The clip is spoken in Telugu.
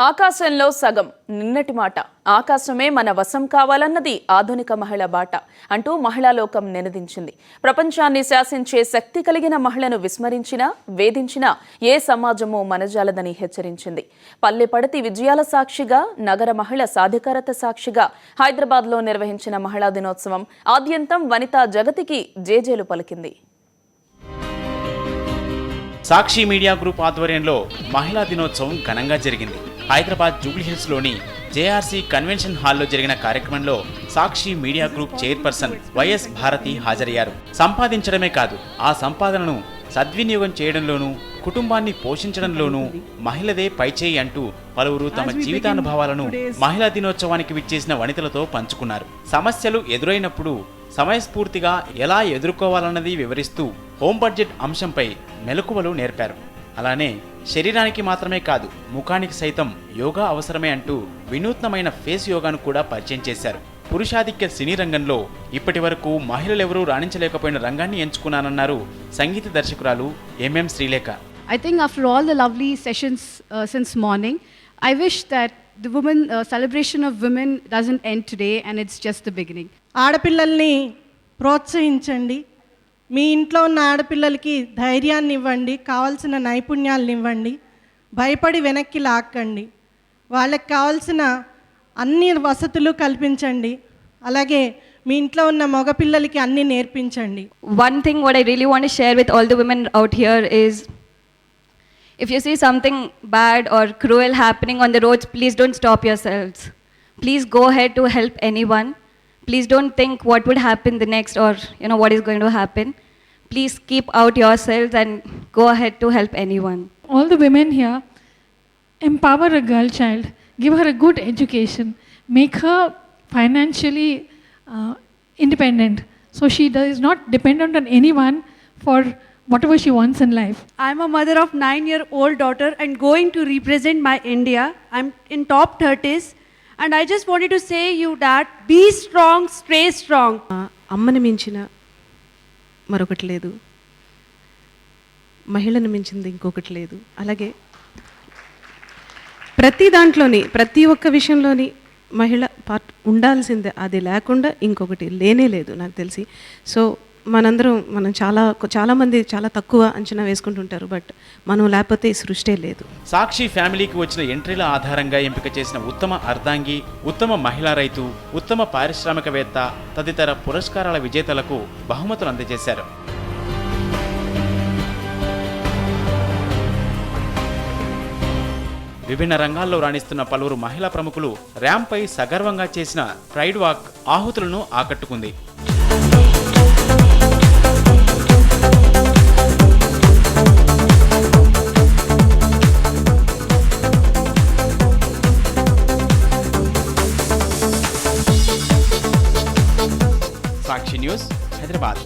ఆకాశంలో సగం నిన్నటి మాట ఆకాశమే మన వశం కావాలన్నది ఆధునిక మహిళ బాట అంటూ మహిళా లోకం నినదించింది. ప్రపంచాన్ని శాసించే శక్తి కలిగిన మహిళను విస్మరించినా వేధించినా ఏ సమాజమో మనజాలదని హెచ్చరించింది. పల్లె పడతి విజయాల సాక్షిగా నగర మహిళ సాధికారత సాక్షిగా హైదరాబాద్లో నిర్వహించిన మహిళా దినోత్సవం ఆద్యంతం వనితా జగతికి జేజేలు పలికింది. సాక్షి మీడియా గ్రూప్ ఆధ్వర్యంలో మహిళా దినోత్సవం ఘనంగా జరిగింది. హైదరాబాద్ జూబ్లీహిల్స్లోని జేఆర్సీ కన్వెన్షన్ హాల్లో జరిగిన కార్యక్రమంలో Sakshi media group chairperson YS Bharathi హాజరయ్యారు. సంపాదించడమే కాదు, ఆ సంపాదనను సద్వినియోగం చేయడంలోనూ కుటుంబాన్ని పోషించడంలోనూ మహిళదే పైచేయి అంటూ పలువురు తమ జీవితానుభవాలను మహిళా దినోత్సవానికి విచ్చేసిన వనితలతో పంచుకున్నారు. సమస్యలు ఎదురైనప్పుడు సమయస్ఫూర్తిగా ఎలా ఎదుర్కోవాలన్నది వివరిస్తూ హోం బడ్జెట్ అంశంపై మెలకువలు నేర్పారు. అలానే శరీరానికి మాత్రమే కాదు, ముఖానికి సైతం యోగా అవసరమే అంటూ వినూత్నమైన ఫేస్ యోగాను కూడా పరిచయం చేశారు. పురుషాధిక్య సినీ రంగంలో ఇప్పటి వరకు మహిళలెవరూ రాణించలేకపోయిన రంగాన్ని ఎంచుకున్నానన్నారు సంగీత దర్శకురాలు MM Sreelekha. I think after all the lovely sessions since morning, I wish that the women celebration of women doesn't end today and it's just the beginning. ఆడపిల్లల్ని ప్రోత్సహించండి. మీ ఇంట్లో ఉన్న ఆడపిల్లలకి ధైర్యాన్ని ఇవ్వండి, కావాల్సిన నైపుణ్యాలను ఇవ్వండి. భయపడి వెనక్కి లాక్కండి. వాళ్ళకి కావాల్సిన అన్ని వసతులు కల్పించండి. అలాగే మీ ఇంట్లో ఉన్న మగపిల్లలకి అన్ని నేర్పించండి. One thing what I really want to share with all the women out here is, if you see something bad or cruel happening on the roads, please don't stop yourselves. Please go ahead to help anyone. Please don't think what would happen the next or what is going to happen. Please keep out yourselves and go ahead to help anyone. All the women here, empower a girl child, give her a good education, make her financially independent, so she is not dependent on anyone for whatever she wants in life. I'm a mother of 9-year-old daughter and going to represent my India. I'm in top 30s and I just wanted to say you that be strong, stay strong. అమ్మని మించిన మరొకటి లేదు, మహిళను మించింది ఇంకొకటి లేదు. అలాగే ప్రతి దాంట్లోని ప్రతి ఒక్క విషయంలోని మహిళ పార్ట్ ఉండాల్సిందే. అది లేకుండా ఇంకొకటి లేనే లేదు నాకు తెలిసి. సో మనం చాలామంది చాలా తక్కువ అంచనా వేసుకుంటుంటారు, బట్ మనం లేకపోతే ఈ సృష్టి లేదు. సాక్షి ఫ్యామిలీకి వచ్చిన ఎంట్రీల ఆధారంగా ఎంపిక చేసిన ఉత్తమ అర్ధాంగి, ఉత్తమ మహిళా రైతు, ఉత్తమ పారిశ్రామికవేత్త తదితర పురస్కారాల విజేతలకు బహుమతులు అందజేశారు. విభిన్న రంగాల్లో రాణిస్తున్న పలువురు మహిళా ప్రముఖులు ర్యాంపై సగర్వంగా చేసిన ప్రైడ్ వాక్ ఆహుతులను ఆకట్టుకుంది. సాక్షి న్యూస్, హైదరాబాద్.